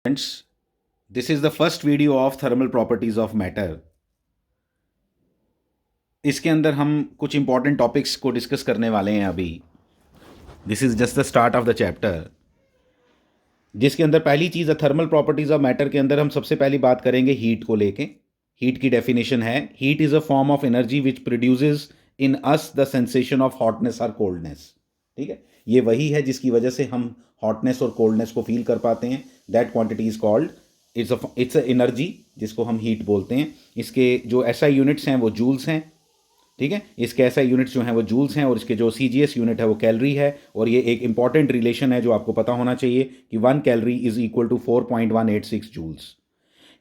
Friends, this is the first video of thermal properties of matter. इसके अंदर हम कुछ इंपॉर्टेंट टॉपिक्स को डिस्कस करने वाले हैं अभी. This is just the start of the chapter, जिसके अंदर पहली चीज़ है थर्मल प्रॉपर्टीज ऑफ मैटर. के अंदर हम सबसे पहली बात करेंगे हीट को लेके. हीट की डेफिनेशन है, heat is a form of energy which produces in us the sensation of hotness और कोल्डनेस. ठीक है, ये वही है जिसकी वजह से हम हॉटनेस और कोल्डनेस को फील कर पाते हैं. That quantity is called it's a energy, जिसको हम हीट बोलते हैं. इसके जो एसआई यूनिट्स हैं वो जूल्स हैं. ठीक है, इसके एसआई यूनिट्स जो हैं वो जूल्स हैं, और इसके जो सीजीएस यूनिट है वो कैलोरी है. और ये एक इंपॉर्टेंट रिलेशन है जो आपको पता होना चाहिए कि 1 calorie is equal to 4.186 joules.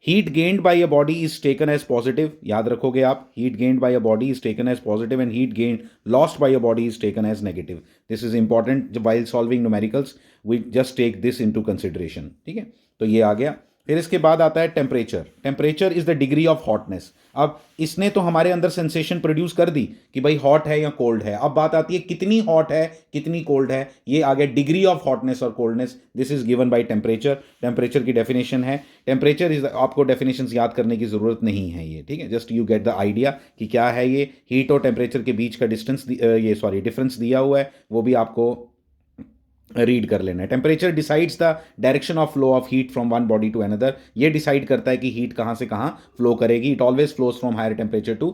Heat gained by a body is taken as positive. याद रखोगे आप, heat gained by a body is taken as positive and heat gain lost by a body is taken as negative. This is important while solving numericals. We just take this into consideration. ठीक है, तो ये आ गया. फिर इसके बाद आता है temperature. Temperature is the degree of hotness. अब इसने तो हमारे अंदर सेंसेशन प्रोड्यूस कर दी कि भाई हॉट है या कोल्ड है. अब बात आती है कितनी हॉट है कितनी कोल्ड है. ये आ गया डिग्री ऑफ हॉटनेस और coldness. This is given by temperature. Temperature की डेफिनेशन है, टेम्परेचर इज, आपको डेफिनेशंस याद करने की जरूरत नहीं है ये. ठीक है, just you get the idea कि क्या है ये. हीट और टेम्परेचर के बीच का डिफरेंस दिया हुआ है, वो भी आपको रीड कर लेना है. Temperature decides the direction of flow of heat from one body to another. ये डिसाइड करता है कि हीट कहाँ से कहाँ फ्लो करेगी. It always flows from higher temperature to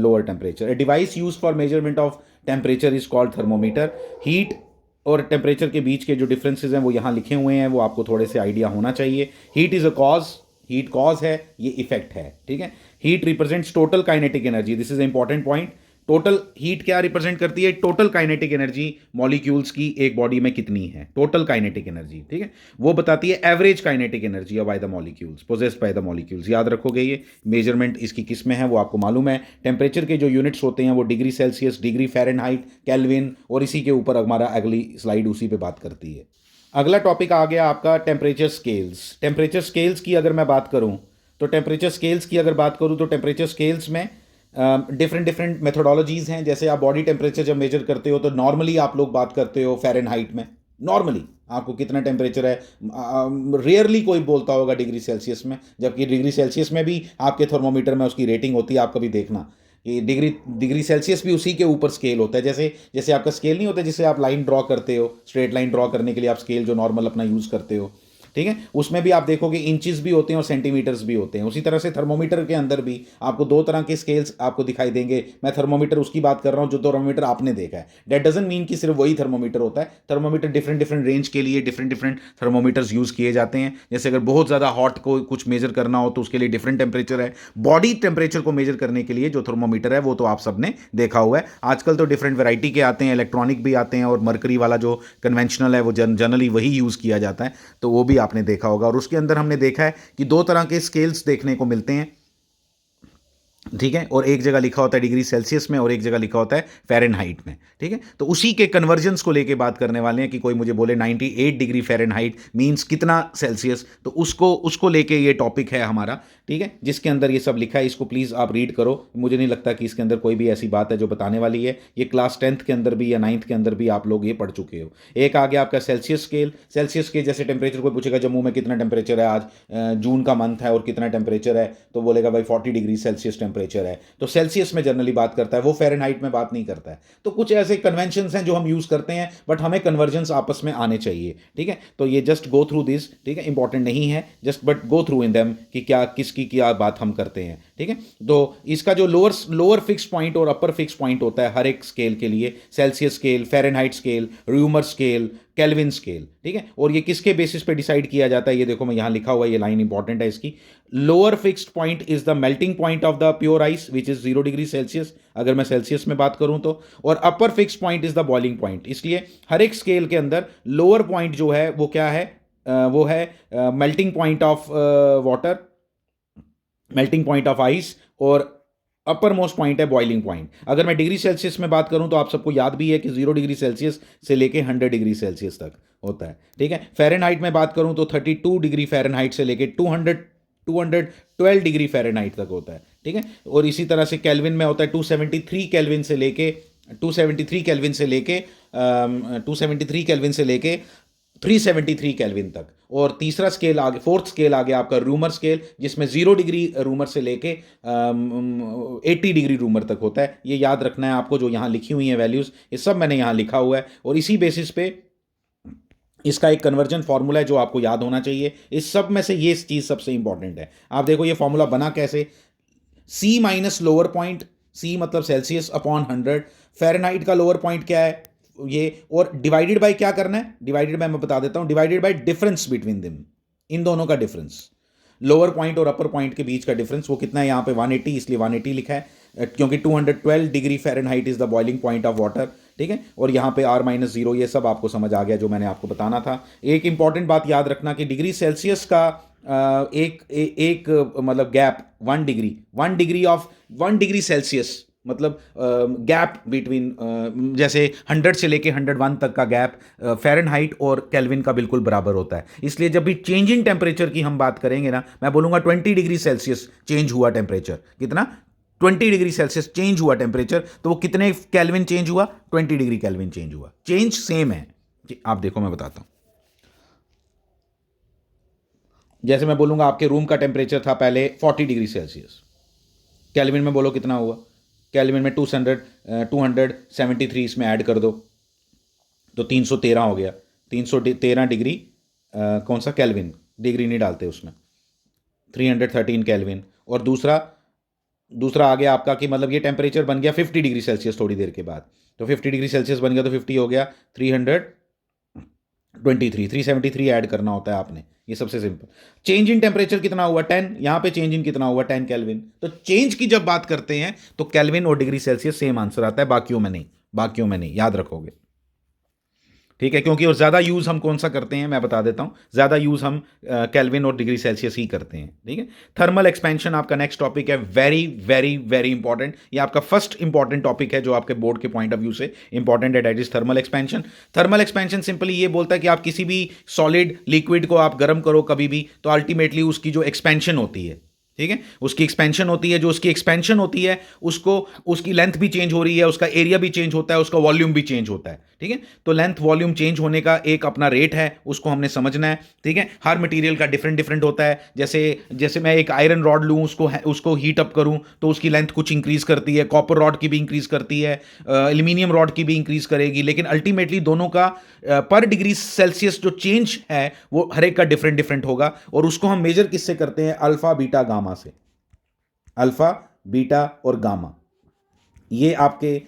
lower temperature. A device use for measurement of temperature is called thermometer. Heat और temperature के बीच के जो डिफरेंसेज हैं वो यहाँ लिखे हुए हैं, वो आपको थोड़े से आइडिया होना चाहिए. Heat is a cause, heat cause है, ये इफेक्ट है. ठीक है, heat represents total kinetic energy. This is important point. Total heat क्या रिप्रेजेंट करती है? टोटल काइनेटिक एनर्जी मॉलिक्यूल्स की एक बॉडी में कितनी है, टोटल काइनेटिक एनर्जी. ठीक है, वो बताती है average kinetic energy by the molecules, possessed by the molecules. याद रखोगे ये मेजरमेंट इसकी किस में है वो आपको मालूम है. टेम्परेचर के जो यूनिट्स होते हैं वो degree Celsius, degree Fahrenheit, kelvin, और इसी के ऊपर हमारा अगली स्लाइड उसी पे बात करती है. अगला टॉपिक आ गया आपका टेम्परेचर स्केल्स. टेम्परेचर स्केल्स की अगर मैं बात करूं तो टेम्परेचर स्केल्स में डिफरेंट मेथोडोलॉजीज़ हैं. जैसे आप बॉडी टेम्परेचर जब मेजर करते हो तो नॉर्मली आप लोग बात करते हो फ़ारेनहाइट में. नॉर्मली आपको कितना टेम्परेचर है, रेयरली कोई बोलता होगा डिग्री सेल्सियस में, जबकि डिग्री सेल्सियस में भी आपके थर्मोमीटर में उसकी रेटिंग होती है. आप कभी देखना कि डिग्री सेल्सियस भी उसी के ऊपर स्केल होता है. जैसे जैसे आपका स्केल नहीं होता जिससे आप लाइन ड्रॉ करते हो, स्ट्रेट लाइन ड्रॉ करने के लिए आप स्केल जो नॉर्मल अपना यूज़ करते हो. ठीक है, उसमें भी आप देखोगे इंचेस भी होते हैं और सेंटीमीटर्स भी होते हैं. उसी तरह से थर्मोमीटर के अंदर भी आपको दो तरह के स्केल्स आपको दिखाई देंगे. मैं थर्मोमीटर उसकी बात कर रहा हूं जो थर्मोमीटर आपने देखा है. दैट डजंट मीन कि सिर्फ वही थर्मोमीटर होता है. थर्मोमीटर डिफरेंट रेंज के लिए डिफरेंट थर्मोमीटर्स यूज किए जाते हैं. जैसे अगर बहुत ज़्यादा हॉट को कुछ मेजर करना हो तो उसके लिए डिफरेंट टेम्परेचर है. बॉडी टेम्परेचर को मेजर करने के लिए जो थर्मोमीटर है वो तो आप सबने देखा हुआ है. आजकल तो डिफरेंट वैरायटी के आते हैं, इलेक्ट्रॉनिक भी आते हैं, और मरकरी वाला जो कन्वेंशनल है वो जनरली वही यूज़ किया जाता है, तो वो भी आपने देखा होगा. और उसके अंदर हमने देखा है कि दो तरह के स्केल्स देखने को मिलते हैं. ठीक है, और एक जगह लिखा होता है डिग्री सेल्सियस में और एक जगह लिखा होता है फ़ारेनहाइट में. ठीक है, तो उसी के कन्वर्जन्स को लेके बात करने वाले हैं कि कोई मुझे बोले 98 डिग्री फ़ारेनहाइट मींस कितना सेल्सियस, तो उसको लेके ये टॉपिक है हमारा. ठीक है, जिसके अंदर ये सब लिखा है, इसको प्लीज़ आप रीड करो. मुझे नहीं लगता कि इसके अंदर कोई भी ऐसी बात है जो बताने वाली है. ये क्लास 10th के अंदर भी या 9th के अंदर भी आप लोग ये पढ़ चुके हो. एक आ गया आपका सेल्सियस स्केल. सेल्सियस के जैसे टेम्परेचर को पूछेगा जम्मू में कितना टेम्परेचर है आज, जून का मंथ है और कितना टेम्परेचर है, तो बोलेगा भाई 40 डिग्री सेल्सियस टेम्परेचर है. तो सेल्सियस में जनरली बात करता है, वो फ़ारेनहाइट में बात नहीं करता है. तो कुछ ऐसे कन्वेंशंस हैं जो हम यूज़ करते हैं, बट हमें कन्वर्जन्स आपस में आने चाहिए. ठीक है, तो ये जस्ट गो थ्रू दिस. ठीक है, इंपॉर्टेंट नहीं है, just but go through in them कि क्या किसकी क्या बात हम करते हैं. ठीक है, तो इसका जो लोअर फिक्स पॉइंट और अपर फिक्स पॉइंट होता है हर एक स्केल के लिए, Celsius scale, Fahrenheit scale, rumour scale, kelvin scale. ठीक है, और ये किसके बेसिस पे डिसाइड किया जाता है, ये देखो मैं यहां लिखा हुआ है, ये लाइन इंपॉर्टेंट है इसकी. Lower fixed point is the melting point of the pure ice which is 0 degree Celsius, अगर मैं सेल्सियस में बात करूं तो. और upper fixed point is the boiling point. इसलिए हर एक स्केल के अंदर लोअर पॉइंट जो है वो क्या है, वो है melting point of water, melting point of ice, और अपर मोस्ट पॉइंट है बॉइलिंग पॉइंट. अगर मैं डिग्री सेल्सियस में बात करूं तो आप सबको याद भी है कि 0 डिग्री सेल्सियस से लेके 100 डिग्री सेल्सियस तक होता है. ठीक है, फ़ारेनहाइट में बात करूं तो 32 डिग्री फ़ारेनहाइट से लेके 212 डिग्री फ़ारेनहाइट तक होता है. ठीक है, और इसी तरह से केल्विन में होता है 273 केल्विन से लेके 273 केल्विन से लेके 373 केल्विन तक। और तीसरा स्केल आगे, फोर्थ स्केल आ गया आपका रूमर स्केल, जिसमें 0 डिग्री रूमर से लेके 80 डिग्री रूमर तक होता है। ये याद रखना है आपको, जो यहाँ लिखी हुई हैं वैल्यूज़, ये सब मैंने यहाँ लिखा हुआ है, और इसी बेसिस पे इसका एक कन्वर्जन फार्मूला है जो आपको याद होना चाहिए। इस सब में से ये चीज़ सबसे इंपॉर्टेंट है। आप देखो ये फार्मूला बना कैसे, C minus lower point, C मतलब सेल्सियस अपॉन 100, फ़ारेनहाइट का लोअर पॉइंट क्या है ये, और डिवाइडेड बाय क्या करना है, डिवाइडेड बाय मैं बता देता हूँ, डिवाइडेड बाय डिफरेंस बिटवीन दिम, इन दोनों का डिफरेंस, लोअर पॉइंट और अपर पॉइंट के बीच का डिफरेंस, वो कितना है यहाँ पे 180, इसलिए 180 लिखा है, क्योंकि 212 degree Fahrenheit is the boiling point of water, ठीक है। और यहाँ पे R-0, ये सब आपको समझ आ गया जो मैंने आपको बताना था। एक इंपॉर्टेंट बात याद रखना कि डिग्री सेल्सियस का एक मतलब गैप 1 डिग्री सेल्सियस मतलब गैप बिटवीन, जैसे 100 से लेके 101 तक का गैप फ़ारेनहाइट और केल्विन का बिल्कुल बराबर होता है। इसलिए जब भी चेंज इन टेम्परेचर की हम बात करेंगे ना, मैं बोलूँगा 20 डिग्री सेल्सियस चेंज हुआ टेम्परेचर, कितना, 20 डिग्री सेल्सियस चेंज हुआ टेम्परेचर, तो वो कितने केल्विन चेंज हुआ, 20 डिग्री केल्विन चेंज हुआ, चेंज सेम है। आप देखो मैं बताता हूँ, जैसे मैं बोलूँगा आपके रूम का टेम्परेचर था पहले 40 डिग्री सेल्सियस, केल्विन में बोलो कितना हुआ, केल्विन में 273 इसमें ऐड कर दो तो 313 हो गया, 313 डिग्री, कौन सा केल्विन, डिग्री नहीं डालते उसमें, 313 केल्विन। और दूसरा आ गया आपका कि मतलब ये टेम्परेचर बन गया 50 डिग्री सेल्सियस थोड़ी देर के बाद, तो 50 डिग्री सेल्सियस बन गया तो 50 हो गया 373 ऐड करना होता है आपने, ये सबसे सिंपल। चेंज इन टेम्परेचर कितना हुआ 10, यहाँ पे चेंज इन कितना हुआ 10 केल्विन। तो चेंज की जब बात करते हैं तो केल्विन और डिग्री सेल्सियस सेम आंसर आता है, बाकियों में नहीं, याद रखोगे, ठीक है। क्योंकि और ज़्यादा यूज़ हम कौन सा करते हैं मैं बता देता हूँ, ज़्यादा यूज़ हम केल्विन और डिग्री सेल्सियस ही करते हैं, ठीक है। थर्मल एक्सपेंशन आपका नेक्स्ट टॉपिक है, वेरी वेरी वेरी इंपॉर्टेंट, ये आपका फर्स्ट इंपॉर्टेंट टॉपिक है जो आपके बोर्ड के पॉइंट ऑफ व्यू से इंपॉर्टेंट है, that is thermal expansion. Thermal expansion simply ये बोलता है कि आप किसी भी सॉलिड लिक्विड को आप गर्म करो कभी भी, तो अल्टीमेटली उसकी जो एक्सपेंशन होती है, ठीक है, उसकी एक्सपेंशन होती है, जो उसकी एक्सपेंशन होती है उसको, उसकी लेंथ भी चेंज हो रही है, उसका एरिया भी चेंज होता है, उसका वॉल्यूम भी चेंज होता है, ठीक है। तो लेंथ वॉल्यूम चेंज होने का एक अपना रेट है, उसको हमने समझना है, ठीक है। हर मटेरियल का डिफरेंट डिफरेंट होता है, जैसे मैं एक आयरन रॉड लूँ, उसको हीट अप करूँ तो उसकी लेंथ कुछ इंक्रीज करती है, कॉपर रॉड की भी इंक्रीज करती है, एल्यूमिनियम रॉड की भी इंक्रीज करेगी, लेकिन अल्टीमेटली दोनों का पर डिग्री सेल्सियस जो चेंज है वो हर एक का डिफरेंट डिफरेंट होगा, और उसको हम मेजर किससे करते हैं, अल्फा बीटा गामा से, अल्फा बीटा और गामा, ये आपके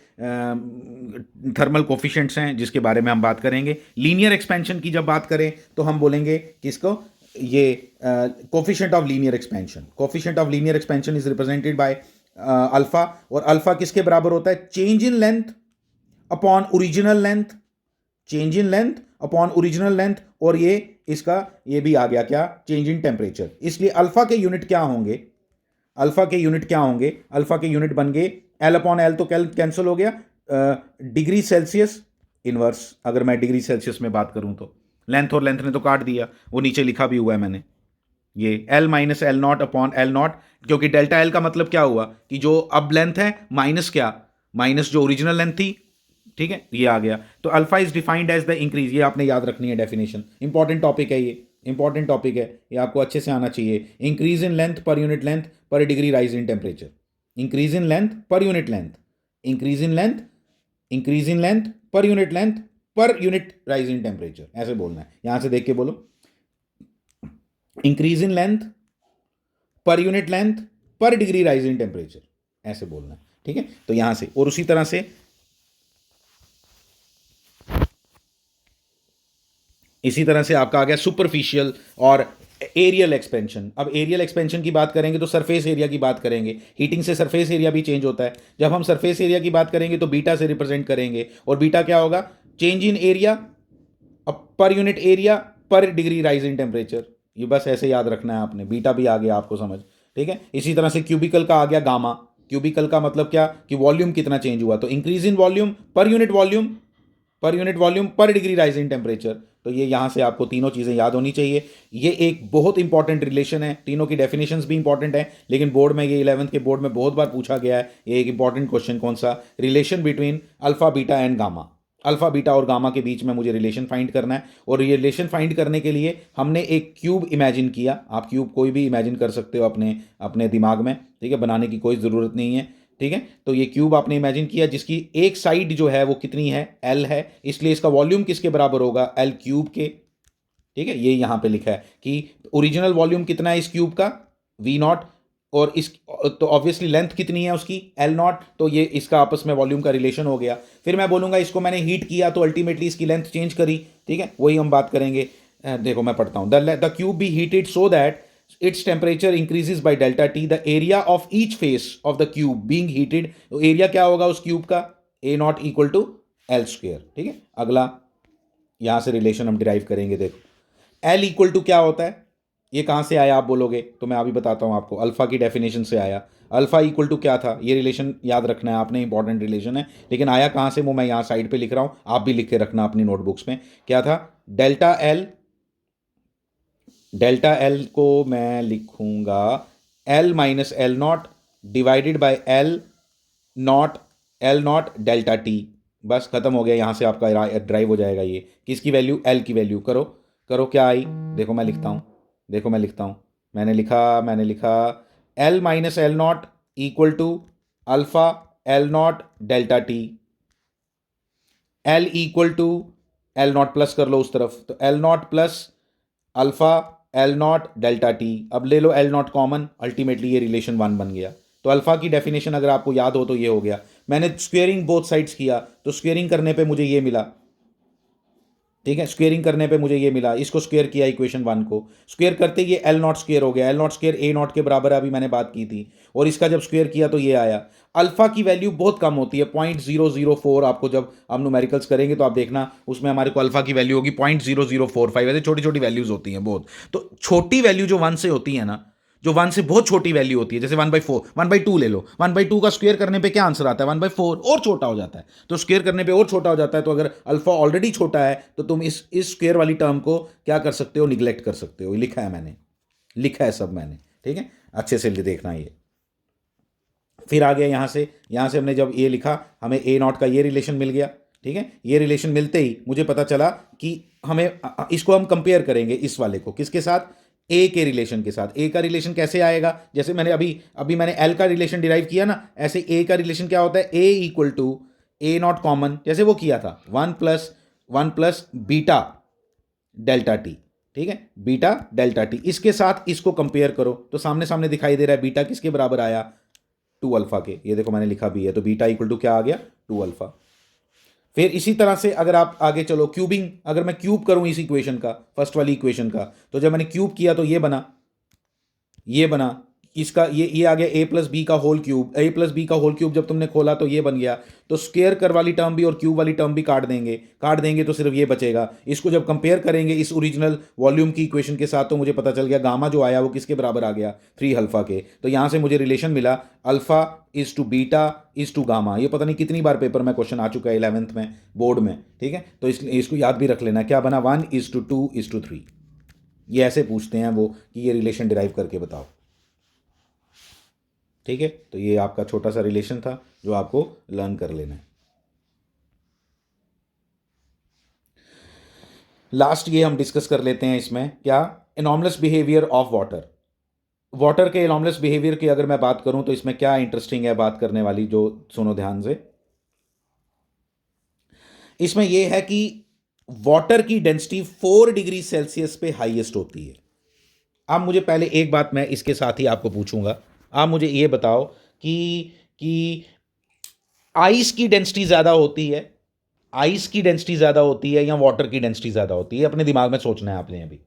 थर्मल कोफिशिएंट्स हैं जिसके बारे में हम बात करेंगे। लीनियर एक्सपेंशन की जब बात करें तो हम बोलेंगे किसको, ये coefficient of linear expansion, coefficient of linear expansion is represented by alpha, और अल्फा किसके बराबर होता है, change in length upon original length, change in length upon original length, और ये इसका ये भी आ गया क्या, चेंज इन टेम्परेचर। इसलिए अल्फा के यूनिट क्या होंगे, अल्फा के यूनिट क्या होंगे, अल्फा के यूनिट बन गए एल अपॉन एल, तो कैंसिल हो गया, डिग्री सेल्सियस इनवर्स, अगर मैं डिग्री सेल्सियस में बात करूं तो लेंथ और लेंथ ने तो काट दिया, वो नीचे लिखा भी हुआ है मैंने, ये L minus L not upon L not, क्योंकि डेल्टा एल का मतलब क्या हुआ कि जो अब लेंथ है माइनस क्या, माइनस जो ओरिजिनल लेंथ थी, ठीक है, ये आ गया। तो alpha is defined as the increase, ये आपने याद रखनी है डेफिनेशन, इंपॉर्टेंट टॉपिक है, ये इंपॉर्टेंट टॉपिक है, ये आपको अच्छे से आना चाहिए। Increase in length per unit length per degree rise in temperature, increase in length per unit length, increase in length, increase in length per unit length per unit rise in temperature, ऐसे बोलना है। यहां से देख के बोलो, increase in length per unit length per degree rise in temperature, ऐसे बोलना है, ठीक है। तो यहां से, और उसी तरह से इसी तरह से आपका आ गया सुपरफिशियल और एरियल एक्सपेंशन। अब एरियल एक्सपेंशन की बात करेंगे तो सरफेस एरिया की बात करेंगे, हीटिंग से सरफेस एरिया भी चेंज होता है। जब हम सरफेस एरिया की बात करेंगे तो बीटा से रिप्रेजेंट करेंगे, और बीटा क्या होगा, change in area per unit area पर डिग्री राइज इन टेम्परेचर, ये बस ऐसे याद रखना है आपने, बीटा भी आ गया आपको समझ, ठीक है। इसी तरह से क्यूबिकल का आ गया गामा, क्यूबिकल का मतलब क्या कि वॉल्यूम कितना चेंज हुआ, तो increase in volume per unit volume, per unit volume पर डिग्री राइज इन टेम्परेचर। तो ये यहां से आपको तीनों चीज़ें याद होनी चाहिए, ये एक बहुत इंपॉर्टेंट रिलेशन है, तीनों की डेफिनेशंस भी इंपॉर्टेंट है, लेकिन बोर्ड में ये 11th के बोर्ड में बहुत बार पूछा गया है, ये एक इंपॉर्टेंट क्वेश्चन कौन सा, relation between alpha beta and gamma, alpha beta और गामा के बीच में मुझे रिलेशन फाइंड करना है, और रिलेशन फाइंड करने के लिए हमने एक क्यूब इमेजिन किया। आप क्यूब कोई भी इमेजिन कर सकते हो अपने अपने दिमाग में, ठीक है, बनाने की कोई ज़रूरत नहीं है, ठीक है। तो ये क्यूब आपने इमेजिन किया जिसकी एक साइड जो है वो कितनी है, एल है, इसलिए इसका वॉल्यूम किसके बराबर होगा, एल क्यूब के, ठीक है। ये यहाँ पे लिखा है कि ओरिजिनल वॉल्यूम कितना है इस क्यूब का, वी नॉट, और इस, तो ऑब्वियसली लेंथ कितनी है उसकी, एल नॉट, तो ये इसका आपस में वॉल्यूम का रिलेशन हो गया। फिर मैं बोलूँगा इसको मैंने हीट किया तो अल्टीमेटली इसकी लेंथ चेंज करी, ठीक है, वही हम बात करेंगे। देखो मैं पढ़ता हूँ, the cube B heated so that its temperature increases by delta t, the area of each face of the cube being heated, तो एरिया क्या होगा उस क्यूब का, a naught equal to L square, ठीक है। अगला यहां से रिलेशन हम डिराइव करेंगे। देखो एल इक्वल टू क्या होता है, ये कहाँ से आया आप बोलोगे, तो मैं अभी बताता हूँ आपको, अल्फ़ा की डेफिनेशन से आया। अल्फ़ा इक्वल टू क्या था, ये रिलेशन याद रखना है आपने, इंपॉर्टेंट रिलेशन है, लेकिन आया कहाँ से वो मैं यहाँ साइड पे लिख रहा हूँ, आप भी लिख के रखना अपनी नोटबुक्स में। क्या था, डेल्टा एल, डेल्टा एल को मैं लिखूंगा L minus L not divided by L not, L naught delta T, बस खत्म हो गया। यहाँ से आपका ड्राइव हो जाएगा ये किसकी वैल्यू, एल की वैल्यू। करो करो क्या आई, देखो मैं लिखता हूँ, देखो मैं लिखता हूँ, मैंने लिखा L minus L naught equal to alpha L naught delta T, L equal to L naught plus कर लो उस तरफ, तो L naught plus alpha L naught delta T. अब ले लो एल नॉट कॉमन, अल्टीमेटली ये रिलेशन वन बन गया। तो अल्फ़ा की डेफिनेशन अगर आपको याद हो तो ये हो गया। मैंने स्क्वेयरिंग बोथ साइड्स किया तो स्क्वेयरिंग करने पे मुझे ये मिला, ठीक है, स्क्वेयरिंग करने पे मुझे ये मिला, इसको स्क्वेयर किया इक्वेशन वन को, स्क्वेयर करते ये एल नॉट स्क्वेयर हो गया, L naught square A not के बराबर है, अभी मैंने बात की थी, और इसका जब स्क्वेयर किया तो ये आया। अल्फा की वैल्यू बहुत कम होती है, 0.004, आपको जब हम न्यूमेरिकल्स करेंगे तो आप देखना उसमें हमारे को अल्फा की वैल्यू होगी 0.0045, ऐसे छोटी छोटी वैल्यूज होती हैं बहुत। तो छोटी वैल्यू जो वन से होती है ना, जो वन से बहुत छोटी वैल्यू होती है, जैसे 1/4, 1/2 ले लो, 1/2 का स्क्वेयर करने पे क्या आंसर आता है, 1/4, और छोटा हो जाता है, तो स्क्वेयर करने पे और छोटा हो जाता है। तो अगर अल्फा ऑलरेडी छोटा है तो तुम इस स्क्वेयर वाली टर्म को क्या कर सकते हो, निग्लेक्ट कर सकते हो। लिखा है मैंने, लिखा है सब मैंने, ठीक है, अच्छे से देखना ये। फिर आ गया यहाँ से हमने जब ये लिखा, हमें ए नॉट का ये रिलेशन मिल गया, ठीक है। ये रिलेशन मिलते ही मुझे पता चला कि हमें इसको हम कंपेयर करेंगे इस वाले को किसके साथ, ए के रिलेशन के साथ। ए का रिलेशन कैसे आएगा, जैसे मैंने अभी अभी मैंने एल का रिलेशन डिराइव किया ना, ऐसे ए का रिलेशन क्या होता है, A equal to A not common, जैसे वो किया था 1 प्लस बीटा डेल्टा टी, ठीक है, बीटा डेल्टा टी, इसके साथ इसको कंपेयर करो तो सामने सामने दिखाई दे रहा है, बीटा किसके बराबर आया, 2 अल्फा के, ये देखो मैंने लिखा भी है, तो बीटा इक्वल टू क्या आ गया, 2 अल्फा। फिर इसी तरह से अगर आप आगे चलो, क्यूबिंग, अगर मैं क्यूब करूं इस इक्वेशन का, फर्स्ट वाली इक्वेशन का, तो जब मैंने क्यूब किया तो ये बना, ये बना, इसका ये आ गया ए प्लस बी का होल क्यूब, ए प्लस बी का होल क्यूब जब तुमने खोला तो ये बन गया। तो स्क्वेयर कर वाली टर्म भी और क्यूब वाली टर्म भी काट देंगे तो सिर्फ ये बचेगा। इसको जब कंपेयर करेंगे इस ओरिजिनल वॉल्यूम की इक्वेशन के साथ तो मुझे पता चल गया गामा जो आया वो किसके बराबर आ गया, 3 अल्फा के। तो यहाँ से मुझे रिलेशन मिला alpha is to beta is to gamma. ये पता नहीं कितनी बार पेपर में क्वेश्चन आ चुका है 11th में बोर्ड में, ठीक है, तो इसलिए इसको याद भी रख लेना, क्या बना, 1:2:3। ये ऐसे पूछते हैं वो कि ये रिलेशन डिराइव करके बताओ, ठीक है। तो ये आपका छोटा सा रिलेशन था जो आपको लर्न कर लेना है। लास्ट ये हम डिस्कस कर लेते हैं इसमें, क्या, enormous behaviour of water. Water के एनॉर्मस बिहेवियर की अगर मैं बात करूं तो इसमें क्या इंटरेस्टिंग है बात करने वाली, जो सुनो ध्यान से। इसमें यह है कि वाटर की डेंसिटी 4 डिग्री सेल्सियस पे हाईएस्ट होती है। अब मुझे पहले एक बात मैं इसके साथ ही आपको पूछूंगा, आप मुझे ये बताओ कि आइस की डेंसिटी ज़्यादा होती है, आइस की डेंसिटी ज़्यादा होती है या वाटर की डेंसिटी ज़्यादा होती है, अपने दिमाग में सोचना है आपने अभी।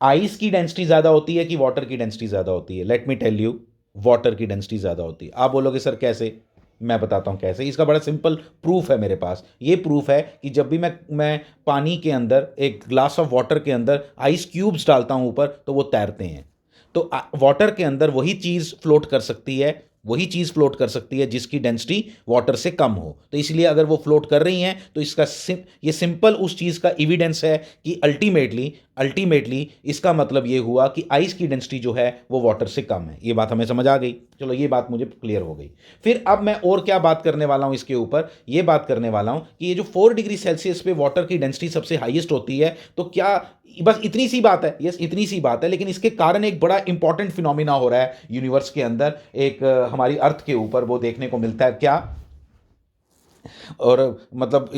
आइस की डेंसिटी ज़्यादा होती है कि वाटर की डेंसिटी ज़्यादा होती है? Let me tell you, water की डेंसिटी ज़्यादा होती है। आप बोलोगे सर कैसे, मैं बताता हूँ कैसे। इसका बड़ा सिंपल प्रूफ है मेरे पास। ये प्रूफ है कि जब भी मैं पानी के अंदर, एक ग्लास ऑफ वाटर के अंदर आइस क्यूब्स डालता हूँ ऊपर, तो वो तैरते हैं। तो वाटर के अंदर वही चीज़ फ्लोट कर सकती है वही चीज़ फ्लोट कर सकती है जिसकी डेंसिटी वाटर से कम हो। तो इसलिए अगर वो फ्लोट कर रही हैं तो इसका ये सिंपल उस चीज़ का एविडेंस है कि अल्टीमेटली इसका मतलब ये हुआ कि आइस की डेंसिटी जो है वो वाटर से कम है। ये बात हमें समझ आ गई। चलो ये बात मुझे क्लियर हो गई। फिर अब मैं और क्या बात करने वाला हूँ इसके ऊपर, ये बात करने वाला हूँ कि ये जो 4 डिग्री सेल्सियस पे वाटर की डेंसिटी सबसे हाईएस्ट होती है, तो क्या बस इतनी सी बात है, यस इतनी सी बात है, लेकिन इसके कारण एक बड़ा इंपॉर्टेंट फिनोमिना हो रहा है यूनिवर्स के अंदर, एक हमारी अर्थ के ऊपर वो देखने को मिलता है। क्या? और मतलब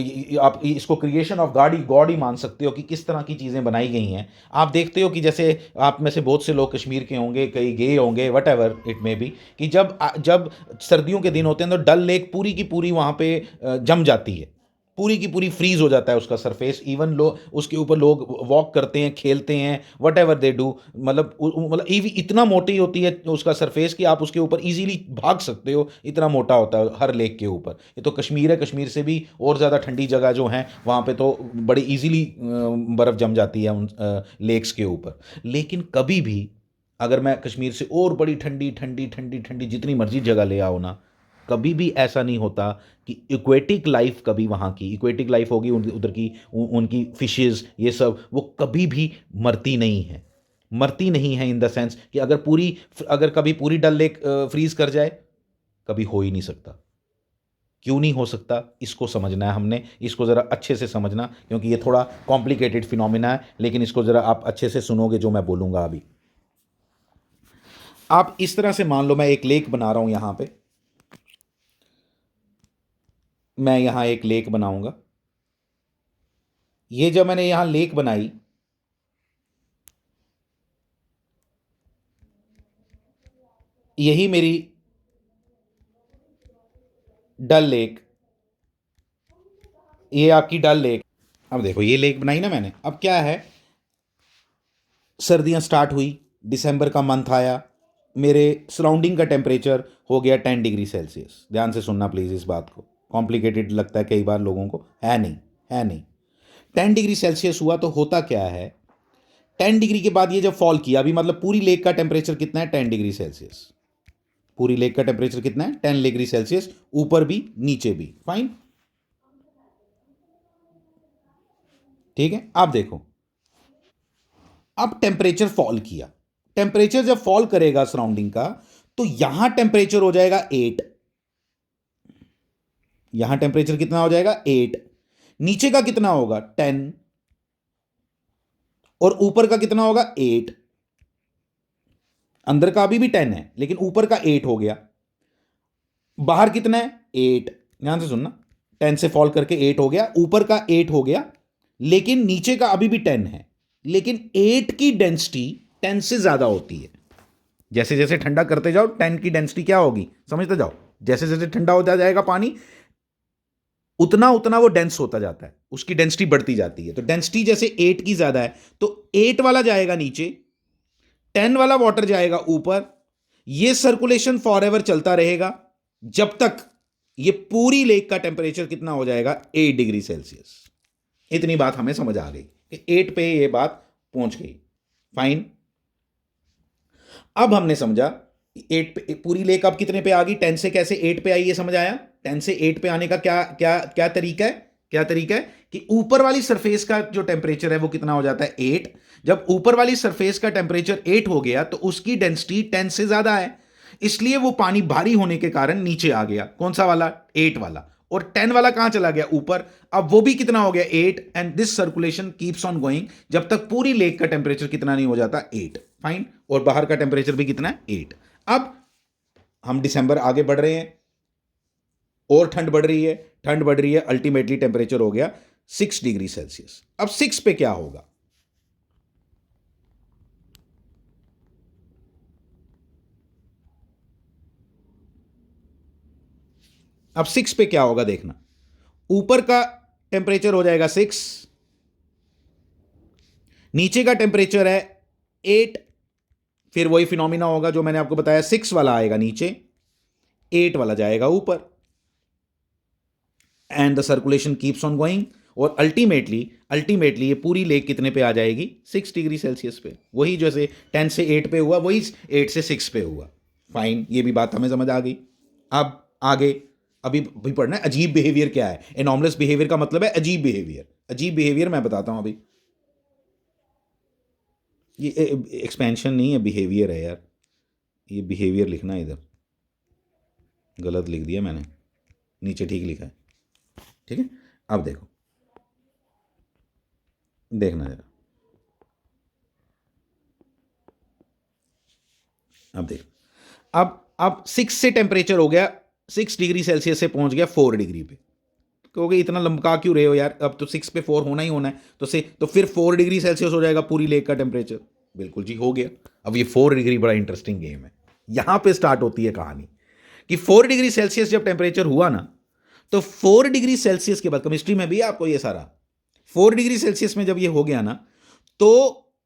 आप इसको क्रिएशन ऑफ गॉड ही मान सकते हो कि किस तरह की चीज़ें बनाई गई हैं। आप देखते हो कि जैसे आप में से बहुत से लोग कश्मीर के होंगे, कई गए होंगे, what ever it may be, कि जब सर्दियों के दिन होते हैं तो डल लेक पूरी की पूरी वहाँ पे जम जाती है, पूरी की पूरी फ्रीज हो जाता है उसका सरफेस। इवन लोग उसके ऊपर लोग वॉक करते हैं, खेलते हैं, वट एवर दे डू, मतलब इतना मोटी होती है उसका सरफेस कि आप उसके ऊपर इजीली भाग सकते हो, इतना मोटा होता है हर लेक के ऊपर। ये तो कश्मीर है, कश्मीर से भी और ज़्यादा ठंडी जगह जो हैं वहाँ पे तो बड़ी इजीली बर्फ़ जम जाती है उन लेक्स के ऊपर। लेकिन कभी भी अगर मैं कश्मीर से और बड़ी ठंडी ठंडी ठंडी ठंडी जितनी मर्जी जगह ले आओ ना, कभी भी ऐसा नहीं होता कि इक्वेटिक लाइफ, कभी वहाँ की इक्वेटिक लाइफ होगी उधर की, उनकी फिशेस ये सब, वो कभी भी मरती नहीं है। मरती नहीं है इन द सेंस कि अगर कभी पूरी डल लेक फ्रीज कर जाए, कभी हो ही नहीं सकता। क्यों नहीं हो सकता, इसको समझना है हमने, इसको ज़रा अच्छे से समझना, क्योंकि ये थोड़ा कॉम्प्लिकेटेड फिनोमिना है, लेकिन इसको ज़रा आप अच्छे से सुनोगे जो मैं बोलूँगा अभी। आप इस तरह से मान लो मैं एक लेक बना रहा हूँ यहाँ पे, मैं यहाँ एक लेक बनाऊंगा। ये जब मैंने यहाँ लेक बनाई, यही मेरी डल लेक, ये आपकी डल लेक। अब देखो ये लेक बनाई ना मैंने, अब क्या है, सर्दियाँ स्टार्ट हुई, दिसंबर का मंथ आया, मेरे सराउंडिंग का टेम्परेचर हो गया 10 डिग्री सेल्सियस। ध्यान से सुनना प्लीज़ इस बात को, कॉम्प्लिकेटेड लगता है कई बार लोगों को, है नहीं, है नहीं। 10 डिग्री सेल्सियस हुआ तो होता क्या है, 10 डिग्री के बाद ये जब फॉल किया, अभी मतलब पूरी लेक का टेम्परेचर कितना है, 10 डिग्री सेल्सियस। पूरी लेक का टेम्परेचर कितना है, 10 डिग्री सेल्सियस, ऊपर भी नीचे भी, फाइन, ठीक है। आप देखो, अब टेम्परेचर फॉल किया, टेम्परेचर जब फॉल करेगा सराउंडिंग का, तो यहां टेम्परेचर हो जाएगा 8, यहां टेम्परेचर कितना हो जाएगा 8, नीचे का कितना होगा 10, और ऊपर का कितना होगा 8। अंदर का अभी भी 10 है, लेकिन ऊपर का 8 हो गया, बाहर कितना है 8। ध्यान से सुनना, 10 से फॉल करके 8 हो गया, ऊपर का 8 हो गया, लेकिन नीचे का अभी भी 10 है। लेकिन 8 की डेंसिटी 10 से ज्यादा होती है। जैसे जैसे ठंडा करते जाओ 10 की डेंसिटी क्या होगी समझते जाओ, जैसे जैसे ठंडा होता जाएगा पानी, उतना उतना वो डेंस होता जाता है, उसकी डेंसिटी बढ़ती जाती है। तो डेंसिटी जैसे 8 की ज्यादा है तो 8 वाला जाएगा नीचे, 10 वाला वाटर जाएगा ऊपर। ये सर्कुलेशन फॉर एवर चलता रहेगा जब तक ये पूरी लेक का टेम्परेचर कितना हो जाएगा 8 डिग्री सेल्सियस। इतनी बात हमें समझ आ गई कि 8 पे ये बात पहुंच गई, फाइन। अब हमने समझा 8 पे पूरी लेक अब कितने पे आ गई, 10 से कैसे 8 पे आई, ये समझ आया। 10 से 8 पे आने का क्या क्या क्या तरीका है, क्या तरीका है कि ऊपर वाली सरफेस का जो टेम्परेचर है वो कितना हो जाता है 8। जब ऊपर वाली सरफेस का टेम्परेचर 8 हो गया तो उसकी डेंसिटी 10 से ज्यादा है, इसलिए वो पानी भारी होने के कारण नीचे आ गया। कौन सा वाला, 8 वाला, और 10 वाला कहां चला गया ऊपर। अब वो भी कितना हो गया 8, and this circulation keeps on going जब तक पूरी लेक का टेम्परेचर कितना नहीं हो जाता 8, फाइन। और बाहर का टेम्परेचर भी कितना है 8। अब हम दिसंबर आगे बढ़ रहे हैं और ठंड बढ़ रही है, ठंड बढ़ रही है, अल्टीमेटली टेम्परेचर हो गया 6 डिग्री सेल्सियस। अब 6 पे क्या होगा, अब 6 पे क्या होगा देखना, ऊपर का टेम्परेचर हो जाएगा 6, नीचे का टेम्परेचर है 8, फिर वही फिनोमिना होगा जो मैंने आपको बताया, 6 वाला आएगा नीचे, 8 वाला जाएगा ऊपर, and the circulation keeps on going, और अल्टीमेटली ये पूरी लेक कितने पे आ जाएगी 6 डिग्री सेल्सियस पे। वही जैसे 10 से 8 पे हुआ, वही 8 से 6 पे हुआ, फाइन, ये भी बात हमें समझ आ गई। अब आगे अभी पढ़ना है अजीब बिहेवियर क्या है। एनॉमलस बिहेवियर का मतलब है अजीब बिहेवियर। अजीब बिहेवियर मैं बताता हूं अभी। ये एक्सपेंशन नहीं है, बिहेवियर है यार। ये बिहेवियर लिखना है, इधर गलत लिख दिया मैंने, नीचे ठीक लिखा है। ठीक है, अब देखो, देखना जरा, अब देखो। अब 6 से टेम्परेचर हो गया, 6 डिग्री सेल्सियस से पहुंच गया 4 डिग्री पे। कहोगे इतना लंबका क्यों रहे हो यार, अब तो 6 पे 4 होना ही होना है, तो फिर 4 डिग्री सेल्सियस हो जाएगा पूरी लेक का टेम्परेचर। बिल्कुल जी, हो गया। अब ये 4 डिग्री बड़ा इंटरेस्टिंग गेम है। यहां पे स्टार्ट होती है कहानी कि 4 डिग्री सेल्सियस जब टेम्परेचर हुआ ना, तो 4 डिग्री सेल्सियस के बाद, केमिस्ट्री में भी है आपको ये सारा, 4 डिग्री सेल्सियस में जब ये हो गया ना, तो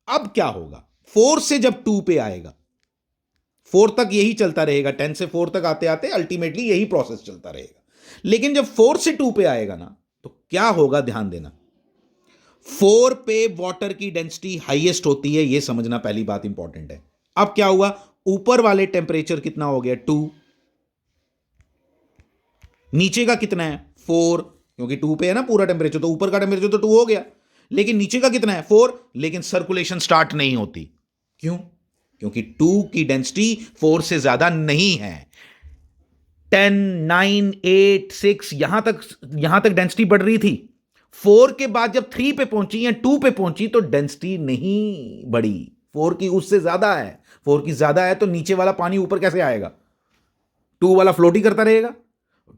अब क्या होगा, 4 से जब 2 पे आएगा, 4 तक यही चलता रहेगा, 10 से 4 तक आते आते अल्टीमेटली यही प्रोसेस चलता रहेगा। लेकिन जब 4 से 2 पे आएगा ना, तो क्या होगा, ध्यान देना। 4 पे वाटर की डेंसिटी हाईएस्ट होती है, यह समझना पहली बात इंपॉर्टेंट है। अब क्या हुआ, ऊपर वाले टेम्परेचर कितना हो गया 2, नीचे का कितना है 4, क्योंकि 2 पे है ना पूरा टेम्परेचर, तो ऊपर का टेम्परेचर तो 2 हो गया, लेकिन नीचे का कितना है 4। लेकिन सर्कुलेशन स्टार्ट नहीं होती, क्यों, क्योंकि 2 की डेंसिटी 4 से ज्यादा नहीं है। 10, 9, 8, 6 यहां तक डेंसिटी बढ़ रही थी। 4 के बाद जब 3 पे पहुंची या 2 पे पहुंची तो डेंसिटी नहीं बढ़ी, 4 की उससे ज्यादा है। 4 की ज्यादा है तो नीचे वाला पानी ऊपर कैसे आएगा, 2 वाला फ्लोट ही करता रहेगा,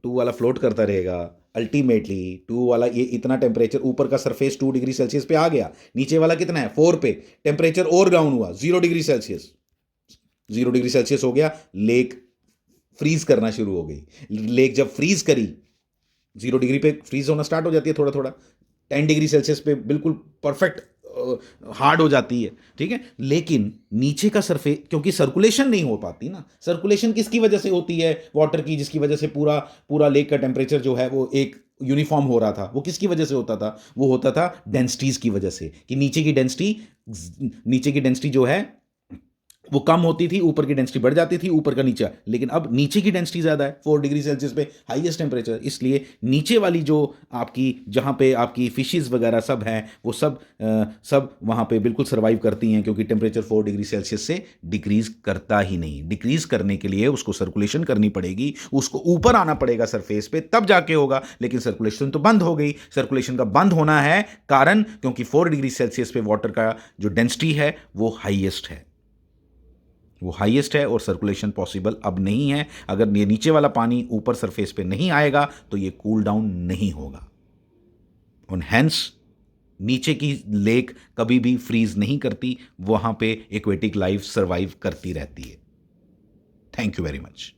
2 वाला फ्लोट करता रहेगा। अल्टीमेटली 2 वाला ये इतना टेम्परेचर, ऊपर का सरफेस 2 डिग्री सेल्सियस पे आ गया, नीचे वाला कितना है 4 पे, टेम्परेचर और डाउन हुआ 0 डिग्री सेल्सियस। 0 डिग्री सेल्सियस हो गया, लेक फ्रीज करना शुरू हो गई। लेक जब फ्रीज करी, 0 डिग्री पे फ्रीज होना स्टार्ट हो जाती है थोड़ा थोड़ा, 10 डिग्री सेल्सियस पे बिल्कुल परफेक्ट हार्ड हो जाती है। ठीक है, लेकिन नीचे का सरफेस, क्योंकि सर्कुलेशन नहीं हो पाती ना, सर्कुलेशन किसकी वजह से होती है, वाटर की, जिसकी वजह से पूरा पूरा लेक का टेम्परेचर जो है वो एक यूनिफॉर्म हो रहा था। वो किसकी वजह से होता था, वो होता था डेंसिटीज की वजह से, कि नीचे की डेंसिटी जो है वो कम होती थी, ऊपर की डेंसिटी बढ़ जाती थी, ऊपर का नीचे। लेकिन अब नीचे की डेंसिटी ज़्यादा है, 4 डिग्री सेल्सियस पे हाईएस्ट टेम्परेचर, इसलिए नीचे वाली जो आपकी, जहाँ पे आपकी फिशेस वगैरह सब हैं, वो सब वहाँ पे बिल्कुल सर्वाइव करती हैं, क्योंकि टेम्परेचर 4 डिग्री सेल्सियस से डिक्रीज करता ही नहीं। डिक्रीज करने के लिए उसको सर्कुलेशन करनी पड़ेगी, उसको ऊपर आना पड़ेगा सरफेस पे, तब जाके होगा। लेकिन सर्कुलेशन तो बंद हो गई। सर्कुलेशन का बंद होना है कारण, क्योंकि 4 डिग्री सेल्सियस पे वाटर का जो डेंसिटी है वो हाईएस्ट है, वो हाईएस्ट है, और सर्कुलेशन पॉसिबल अब नहीं है। अगर ये नीचे वाला पानी ऊपर सरफेस पे नहीं आएगा तो ये कूल डाउन नहीं होगा, और हेंस नीचे की लेक कभी भी फ्रीज नहीं करती, वहां पे एक्वेटिक लाइफ सर्वाइव करती रहती है। Thank you very much.